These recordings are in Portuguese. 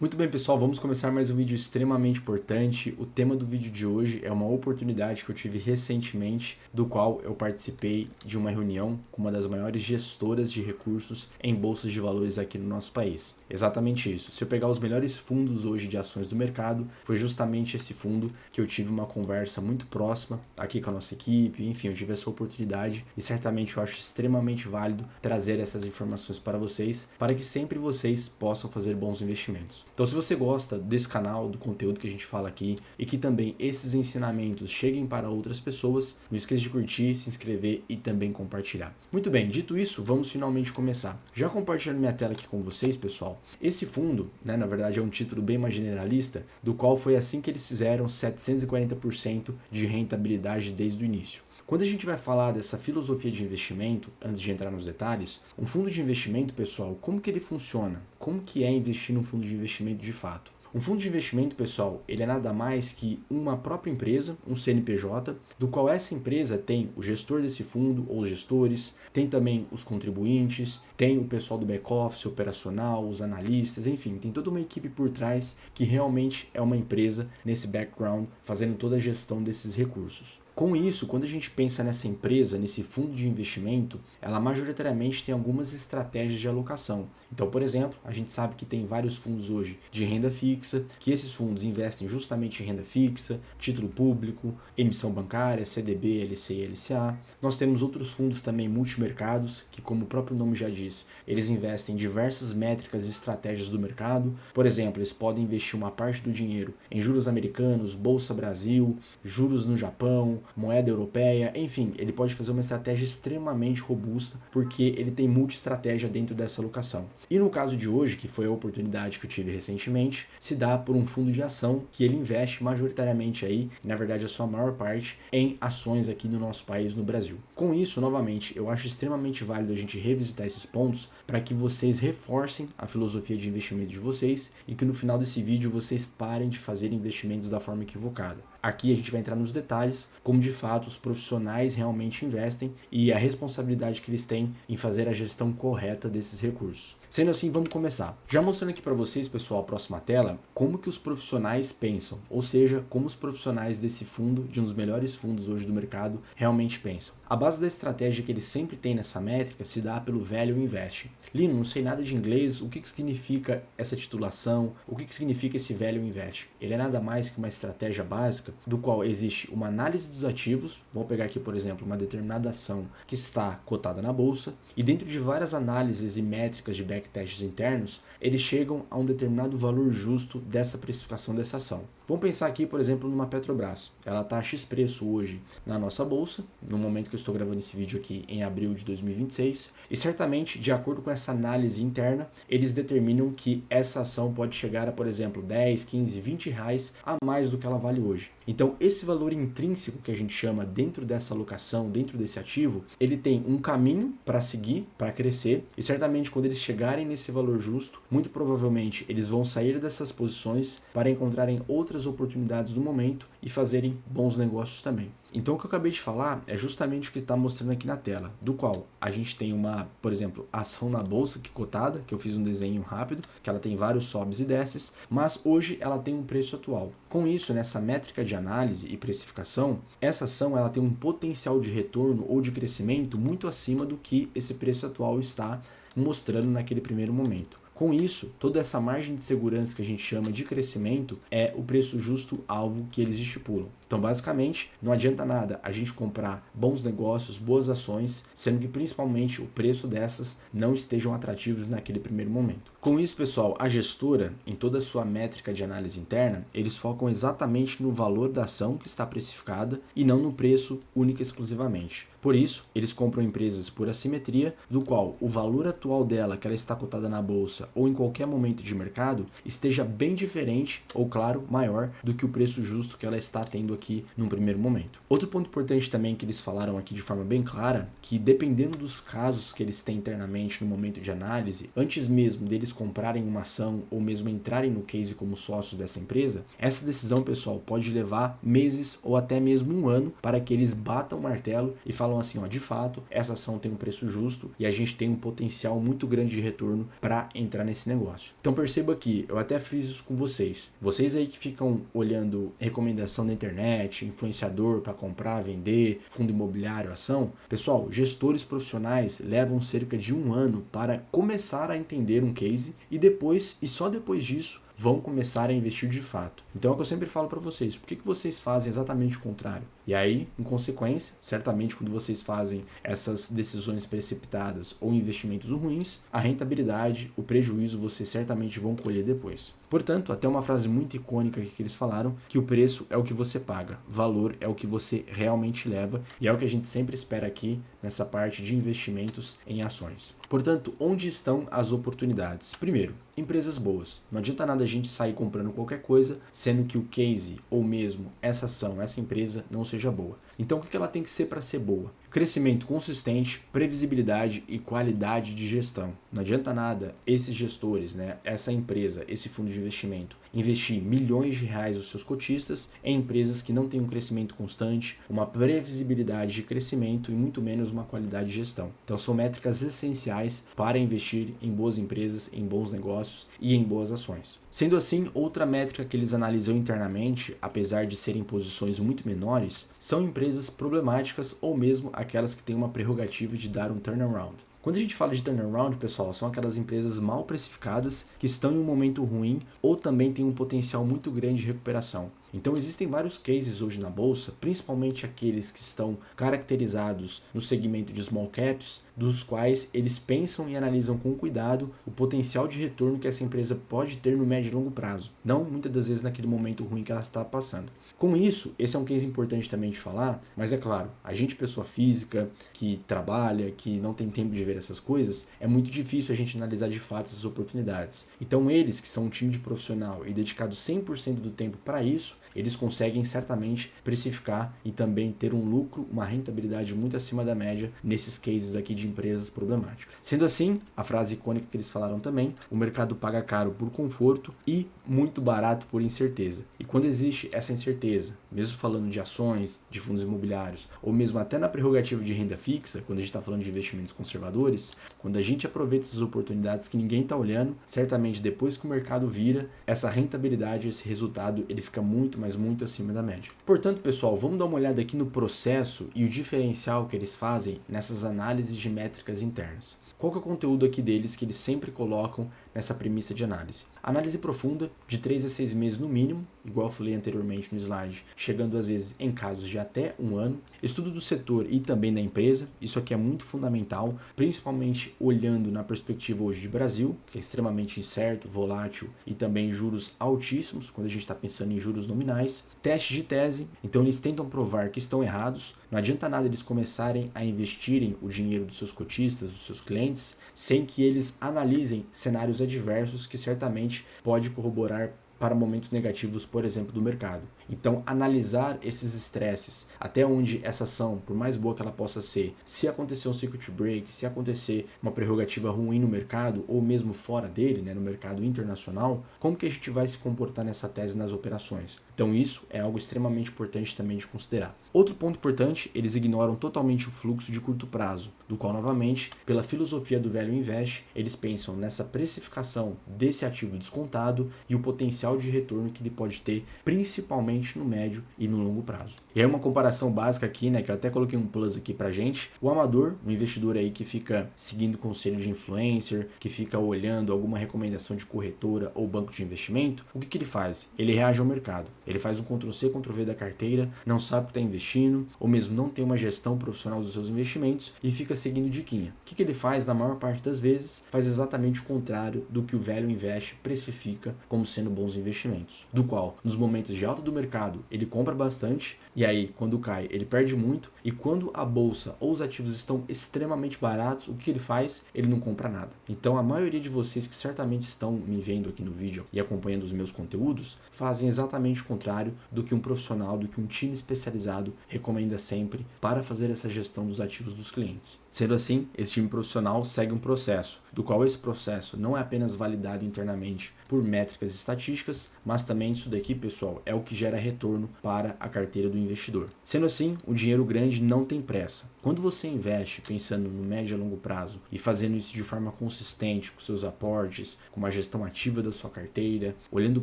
Muito bem, pessoal, vamos começar mais um vídeo extremamente importante. O tema do vídeo de hoje é uma oportunidade que eu tive recentemente, do qual eu participei de uma reunião com uma das maiores gestoras de recursos em bolsas de valores aqui no nosso país. Exatamente isso. Se eu pegar os melhores fundos hoje de ações do mercado, foi justamente esse fundo que eu tive uma conversa muito próxima aqui com a nossa equipe. Enfim, eu tive essa oportunidade e certamente eu acho extremamente válido trazer essas informações para vocês, para que sempre vocês possam fazer bons investimentos. Então, se você gosta desse canal, do conteúdo que a gente fala aqui e que também esses ensinamentos cheguem para outras pessoas, não esqueça de curtir, se inscrever e também compartilhar. Muito bem, dito isso, vamos finalmente começar. Já compartilhando minha tela aqui com vocês, pessoal, esse fundo, na verdade é um título bem mais generalista, do qual foi assim que eles fizeram 740% de rentabilidade desde o início. Quando a gente vai falar dessa filosofia de investimento, antes de entrar nos detalhes, um fundo de investimento, pessoal, como que ele funciona? Como que é investir num fundo de investimento de fato? Um fundo de investimento, pessoal, ele é nada mais que uma própria empresa, um CNPJ, do qual essa empresa tem o gestor desse fundo ou gestores, tem também os contribuintes, tem o pessoal do back-office operacional, os analistas, enfim, tem toda uma equipe por trás que realmente é uma empresa nesse background fazendo toda a gestão desses recursos. Com isso, quando a gente pensa nessa empresa, nesse fundo de investimento, ela majoritariamente tem algumas estratégias de alocação. Então, por exemplo, a gente sabe que tem vários fundos hoje de renda fixa, que esses fundos investem justamente em renda fixa, título público, emissão bancária, CDB, LCI e LCA. Nós temos outros fundos também multimercados, que como o próprio nome já diz, eles investem em diversas métricas e estratégias do mercado. Por exemplo, eles podem investir uma parte do dinheiro em juros americanos, Bolsa Brasil, juros no Japão, moeda europeia, enfim, ele pode fazer uma estratégia extremamente robusta porque ele tem multi-estratégia dentro dessa alocação. E no caso de hoje, que foi a oportunidade que eu tive recentemente, se dá por um fundo de ação que ele investe majoritariamente aí, na verdade a sua maior parte, em ações aqui no nosso país, no Brasil. Com isso, novamente, eu acho extremamente válido a gente revisitar esses pontos para que vocês reforcem a filosofia de investimento de vocês e que no final desse vídeo vocês parem de fazer investimentos da forma equivocada. Aqui a gente vai entrar nos detalhes, como de fato os profissionais realmente investem e a responsabilidade que eles têm em fazer a gestão correta desses recursos. Sendo assim, vamos começar. Já mostrando aqui para vocês, pessoal, a próxima tela, como que os profissionais pensam, ou seja, como os profissionais desse fundo, de um dos melhores fundos hoje do mercado, realmente pensam. A base da estratégia que eles sempre têm nessa métrica se dá pelo Value Investing. Lino, não sei nada de inglês, o que significa essa titulação, o que significa esse Value Investing? Ele é nada mais que uma estratégia básica do qual existe uma análise dos ativos, vou pegar aqui, por exemplo, uma determinada ação que está cotada na bolsa, e dentro de várias análises e métricas de backtests internos, eles chegam a um determinado valor justo dessa precificação dessa ação. Vamos pensar aqui, por exemplo, numa Petrobras. Ela está a X preço hoje na nossa bolsa, no momento que eu estou gravando esse vídeo aqui em abril de 2026, e certamente, de acordo com essa análise interna, eles determinam que essa ação pode chegar a, por exemplo, 10, 15, 20 reais a mais do que ela vale hoje. Então, esse valor intrínseco que a gente chama dentro dessa alocação, dentro desse ativo, ele tem um caminho para seguir, para crescer, e certamente quando eles chegarem nesse valor justo, muito provavelmente eles vão sair dessas posições para encontrarem outras oportunidades do momento e fazerem bons negócios também. Então o que eu acabei de falar é justamente o que está mostrando aqui na tela, do qual a gente tem uma, por exemplo, ação na bolsa que cotada, que eu fiz um desenho rápido, que ela tem vários sobes e desces, mas hoje ela tem um preço atual. Com isso, nessa métrica de análise e precificação, essa ação ela tem um potencial de retorno ou de crescimento muito acima do que esse preço atual está mostrando naquele primeiro momento. Com isso, toda essa margem de segurança que a gente chama de crescimento é o preço justo alvo que eles estipulam. Então, basicamente, não adianta nada a gente comprar bons negócios, boas ações, sendo que principalmente o preço dessas não estejam atrativos naquele primeiro momento. Com isso, pessoal, a gestora, em toda a sua métrica de análise interna, eles focam exatamente no valor da ação que está precificada e não no preço única e exclusivamente. Por isso, eles compram empresas por assimetria, do qual o valor atual dela, que ela está cotada na bolsa ou em qualquer momento de mercado, esteja bem diferente ou, claro, maior do que o preço justo que ela está tendo aqui num primeiro momento. Outro ponto importante também que eles falaram aqui de forma bem clara, que dependendo dos casos que eles têm internamente no momento de análise, antes mesmo deles eles comprarem uma ação ou mesmo entrarem no case como sócios dessa empresa, essa decisão, pessoal, pode levar meses ou até mesmo um ano para que eles batam o martelo e falam assim, ó, de fato, essa ação tem um preço justo e a gente tem um potencial muito grande de retorno para entrar nesse negócio. Então perceba que eu até fiz isso com vocês. Vocês aí que ficam olhando recomendação na internet, influenciador para comprar, vender, fundo imobiliário, ação, pessoal, gestores profissionais levam cerca de um ano para começar a entender um case e depois, e só depois disso, vão começar a investir de fato. Então é o que eu sempre falo para vocês, por que vocês fazem exatamente o contrário? E aí, em consequência, certamente quando vocês fazem essas decisões precipitadas ou investimentos ruins, a rentabilidade, o prejuízo vocês certamente vão colher depois. Portanto, até uma frase muito icônica que eles falaram, que o preço é o que você paga, valor é o que você realmente leva, e é o que a gente sempre espera aqui nessa parte de investimentos em ações. Portanto, onde estão as oportunidades? Primeiro, empresas boas. Não adianta nada a gente sair comprando qualquer coisa, sendo que o case ou mesmo essa ação, essa empresa não seja boa. Então, o que ela tem que ser para ser boa? Crescimento consistente, previsibilidade e qualidade de gestão. Não adianta nada esses gestores, essa empresa, esse fundo de investimento, investir milhões de reais dos seus cotistas em empresas que não têm um crescimento constante, uma previsibilidade de crescimento e muito menos uma qualidade de gestão. Então, são métricas essenciais para investir em boas empresas, em bons negócios e em boas ações. Sendo assim, outra métrica que eles analisam internamente, apesar de serem posições muito menores, são empresas problemáticas ou mesmo aquelas que têm uma prerrogativa de dar um turnaround. Quando a gente fala de turnaround, pessoal, são aquelas empresas mal precificadas que estão em um momento ruim ou também têm um potencial muito grande de recuperação. Então existem vários cases hoje na bolsa, principalmente aqueles que estão caracterizados no segmento de small caps, dos quais eles pensam e analisam com cuidado o potencial de retorno que essa empresa pode ter no médio e longo prazo, não muitas das vezes naquele momento ruim que ela está passando. Com isso, esse é um case importante também de falar, mas é claro, a gente, pessoa física, que trabalha, que não tem tempo de ver essas coisas, é muito difícil a gente analisar de fato essas oportunidades. Então eles, que são um time de profissional e dedicados 100% do tempo para isso, eles conseguem certamente precificar e também ter um lucro, uma rentabilidade muito acima da média nesses cases aqui de empresas problemáticas. Sendo assim, a frase icônica que eles falaram também, o mercado paga caro por conforto e muito barato por incerteza. E quando existe essa incerteza, mesmo falando de ações, de fundos imobiliários, ou mesmo até na prerrogativa de renda fixa, quando a gente está falando de investimentos conservadores, quando a gente aproveita essas oportunidades que ninguém está olhando, certamente depois que o mercado vira, essa rentabilidade, esse resultado, ele fica muito acima da média. Portanto, pessoal, vamos dar uma olhada aqui no processo e o diferencial que eles fazem nessas análises de métricas internas. Qual que é o conteúdo aqui deles que eles sempre colocam nessa premissa de análise? Análise profunda, de 3 a 6 meses no mínimo, igual eu falei anteriormente no slide, chegando às vezes em casos de até um ano. Estudo do setor e também da empresa, isso aqui é muito fundamental, principalmente olhando na perspectiva hoje de Brasil, que é extremamente incerto, volátil e também juros altíssimos, quando a gente está pensando em juros nominais. Teste de tese, então eles tentam provar que estão errados, não adianta nada eles começarem a investirem o dinheiro dos seus cotistas, dos seus clientes, sem que eles analisem cenários adversos que certamente pode corroborar para momentos negativos, por exemplo, do mercado. Então, analisar esses estresses, até onde essa ação, por mais boa que ela possa ser, se acontecer um circuit break, se acontecer uma prerrogativa ruim no mercado, ou mesmo fora dele, no mercado internacional, como que a gente vai se comportar nessa tese nas operações? Então, isso é algo extremamente importante também de considerar. Outro ponto importante, eles ignoram totalmente o fluxo de curto prazo, do qual, novamente, pela filosofia do Value Invest, eles pensam nessa precificação desse ativo descontado e o potencial de retorno que ele pode ter, principalmente no médio e no longo prazo. E aí uma comparação básica aqui, que eu até coloquei um plus aqui pra gente, o amador, um investidor aí que fica seguindo conselho de influencer, que fica olhando alguma recomendação de corretora ou banco de investimento, o que ele faz? Ele reage ao mercado. Ele faz um Ctrl+C, Ctrl+V da carteira, não sabe o que está investindo, ou mesmo não tem uma gestão profissional dos seus investimentos e fica seguindo diquinha. O que ele faz, na maior parte das vezes, faz exatamente o contrário do que o Value Invest precifica como sendo bons investimentos. Do qual, nos momentos de alta do mercado, ele compra bastante, e aí, quando cai, ele perde muito, e quando a bolsa ou os ativos estão extremamente baratos, o que ele faz? Ele não compra nada. Então, a maioria de vocês que certamente estão me vendo aqui no vídeo e acompanhando os meus conteúdos, fazem exatamente o contrário do que um profissional, do que um time especializado recomenda sempre para fazer essa gestão dos ativos dos clientes. Sendo assim, esse time profissional segue um processo, do qual esse processo não é apenas validado internamente por métricas estatísticas, mas também isso daqui, pessoal, é o que gera retorno para a carteira do investidor. Sendo assim, o dinheiro grande não tem pressa. Quando você investe pensando no médio e longo prazo e fazendo isso de forma consistente com seus aportes, com uma gestão ativa da sua carteira, olhando o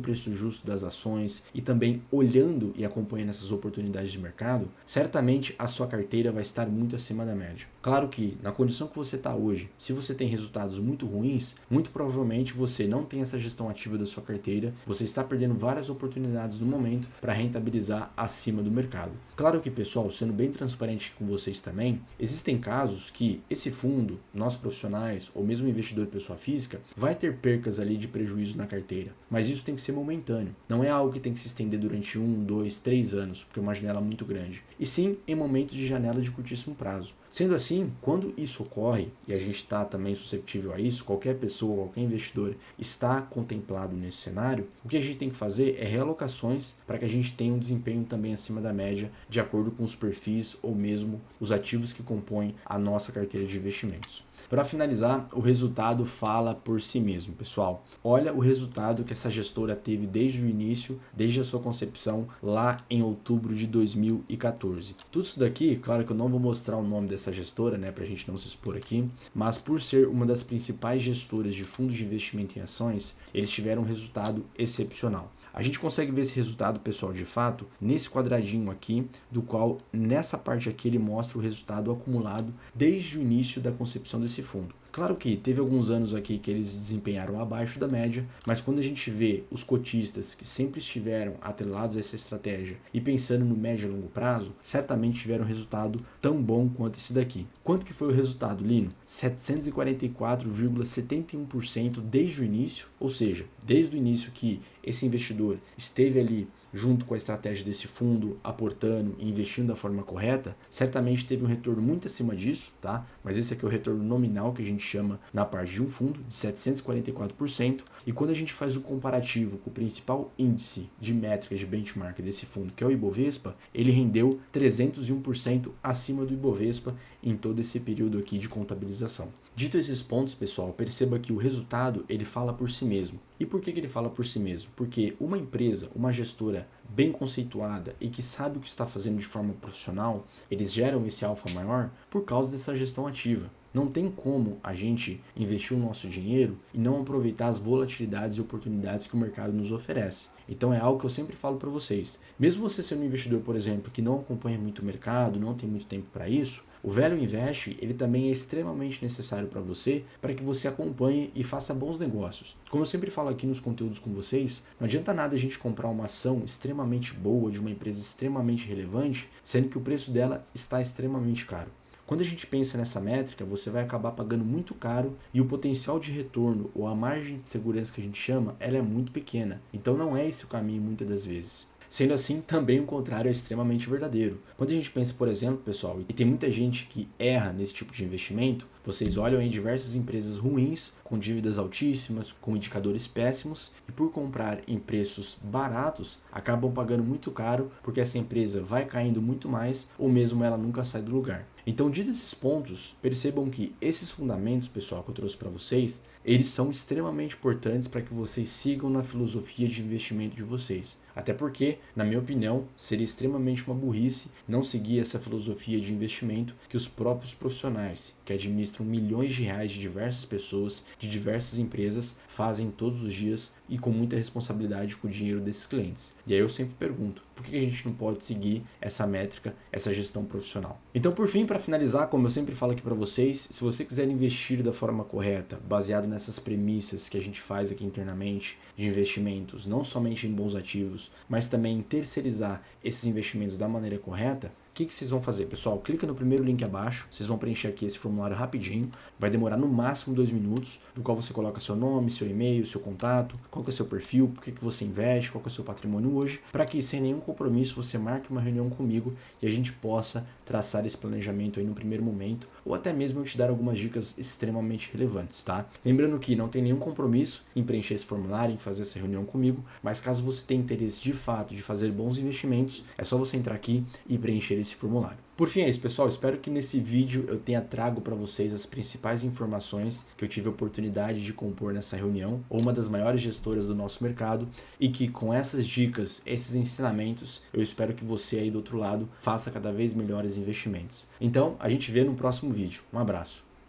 preço justo das ações e também olhando e acompanhando essas oportunidades de mercado, certamente a sua carteira vai estar muito acima da média. Claro que, na condição que você está hoje, se você tem resultados muito ruins, muito provavelmente você não tem essa gestão ativa da sua carteira, você está perdendo várias oportunidades no momento para rentabilizar acima do mercado. Claro que, pessoal, sendo bem transparente com vocês também, existem casos que esse fundo, nós profissionais ou mesmo investidor pessoa física, vai ter percas ali de prejuízo na carteira, mas isso tem que ser momentâneo. Não é algo que tem que se estender durante 1, 2, 3 anos, porque é uma janela muito grande, e sim em momentos de janela de curtíssimo prazo. Sendo assim, quando isso ocorre, e a gente está também susceptível a isso, qualquer pessoa, qualquer investidor está contemplado nesse cenário, o que a gente tem que fazer é realocações para que a gente tenha um desempenho também acima da média, de acordo com os perfis ou mesmo os ativos que compõem a nossa carteira de investimentos. Para finalizar, o resultado fala por si mesmo, pessoal. Olha o resultado que essa gestora teve desde o início, desde a sua concepção, lá em outubro de 2014. Tudo isso daqui, claro que eu não vou mostrar o nome dessa gestora, né, para a gente não se expor aqui, mas por ser uma das principais gestoras de fundos de investimento em ações, eles tiveram um resultado excepcional. A gente consegue ver esse resultado, pessoal, de fato, nesse quadradinho aqui, do qual nessa parte aqui ele mostra o resultado acumulado desde o início da concepção desse fundo. Claro que teve alguns anos aqui que eles desempenharam abaixo da média, mas quando a gente vê os cotistas que sempre estiveram atrelados a essa estratégia e pensando no médio e longo prazo, certamente tiveram um resultado tão bom quanto esse daqui. Quanto que foi o resultado, Lino? 744,71% desde o início, ou seja, desde o início que esse investidor esteve ali junto com a estratégia desse fundo, aportando e investindo da forma correta, certamente teve um retorno muito acima disso, tá? Mas esse aqui é o retorno nominal que a gente chama na parte de um fundo, de 744%. E quando a gente faz o comparativo com o principal índice de métricas de benchmark desse fundo, que é o Ibovespa, ele rendeu 301% acima do Ibovespa em todo esse período aqui de contabilização. Dito esses pontos, pessoal, perceba que o resultado ele fala por si mesmo. E por que ele fala por si mesmo? Porque uma empresa, uma gestora bem conceituada e que sabe o que está fazendo de forma profissional, eles geram esse alfa maior por causa dessa gestão ativa. Não tem como a gente investir o nosso dinheiro e não aproveitar as volatilidades e oportunidades que o mercado nos oferece. Então é algo que eu sempre falo para vocês. Mesmo você sendo um investidor, por exemplo, que não acompanha muito o mercado, não tem muito tempo para isso, o Velho Invest ele também é extremamente necessário para você, para que você acompanhe e faça bons negócios. Como eu sempre falo aqui nos conteúdos com vocês, não adianta nada a gente comprar uma ação extremamente boa de uma empresa extremamente relevante, sendo que o preço dela está extremamente caro. Quando a gente pensa nessa métrica, você vai acabar pagando muito caro e o potencial de retorno ou a margem de segurança que a gente chama, ela é muito pequena. Então não é esse o caminho muitas das vezes. Sendo assim, também o contrário é extremamente verdadeiro. Quando a gente pensa, por exemplo, pessoal, e tem muita gente que erra nesse tipo de investimento, vocês olham em diversas empresas ruins, com dívidas altíssimas, com indicadores péssimos, e por comprar em preços baratos, acabam pagando muito caro, porque essa empresa vai caindo muito mais, ou mesmo ela nunca sai do lugar. Então, dito esses pontos, percebam que esses fundamentos, pessoal, que eu trouxe para vocês, eles são extremamente importantes para que vocês sigam na filosofia de investimento de vocês. Até porque, na minha opinião, seria extremamente uma burrice não seguir essa filosofia de investimento que os próprios profissionais, que administram milhões de reais de diversas pessoas, de diversas empresas, fazem todos os dias e com muita responsabilidade com o dinheiro desses clientes. E aí eu sempre pergunto, por que a gente não pode seguir essa métrica, essa gestão profissional? Então, por fim, para finalizar, como eu sempre falo aqui para vocês, se você quiser investir da forma correta, baseado nessas premissas que a gente faz aqui internamente de investimentos, não somente em bons ativos, mas também em terceirizar esses investimentos da maneira correta, o que vocês vão fazer, pessoal? Clica no primeiro link abaixo, vocês vão preencher aqui esse formulário rapidinho, vai demorar no máximo 2 minutos, no qual você coloca seu nome, seu e-mail, seu contato, qual que é o seu perfil, por que você investe, qual que é o seu patrimônio hoje, para que sem nenhum compromisso você marque uma reunião comigo e a gente possa traçar esse planejamento aí no primeiro momento, ou até mesmo eu te dar algumas dicas extremamente relevantes, tá? Lembrando que não tem nenhum compromisso em preencher esse formulário, em fazer essa reunião comigo, mas caso você tenha interesse de fato de fazer bons investimentos, é só você entrar aqui e preencher esse formulário. Por fim é isso, pessoal. Espero que nesse vídeo eu tenha trago para vocês as principais informações que eu tive a oportunidade de compor nessa reunião, ou uma das maiores gestoras do nosso mercado, e que com essas dicas, esses ensinamentos, eu espero que você aí do outro lado faça cada vez melhores investimentos. Então, a gente vê no próximo vídeo. Um abraço.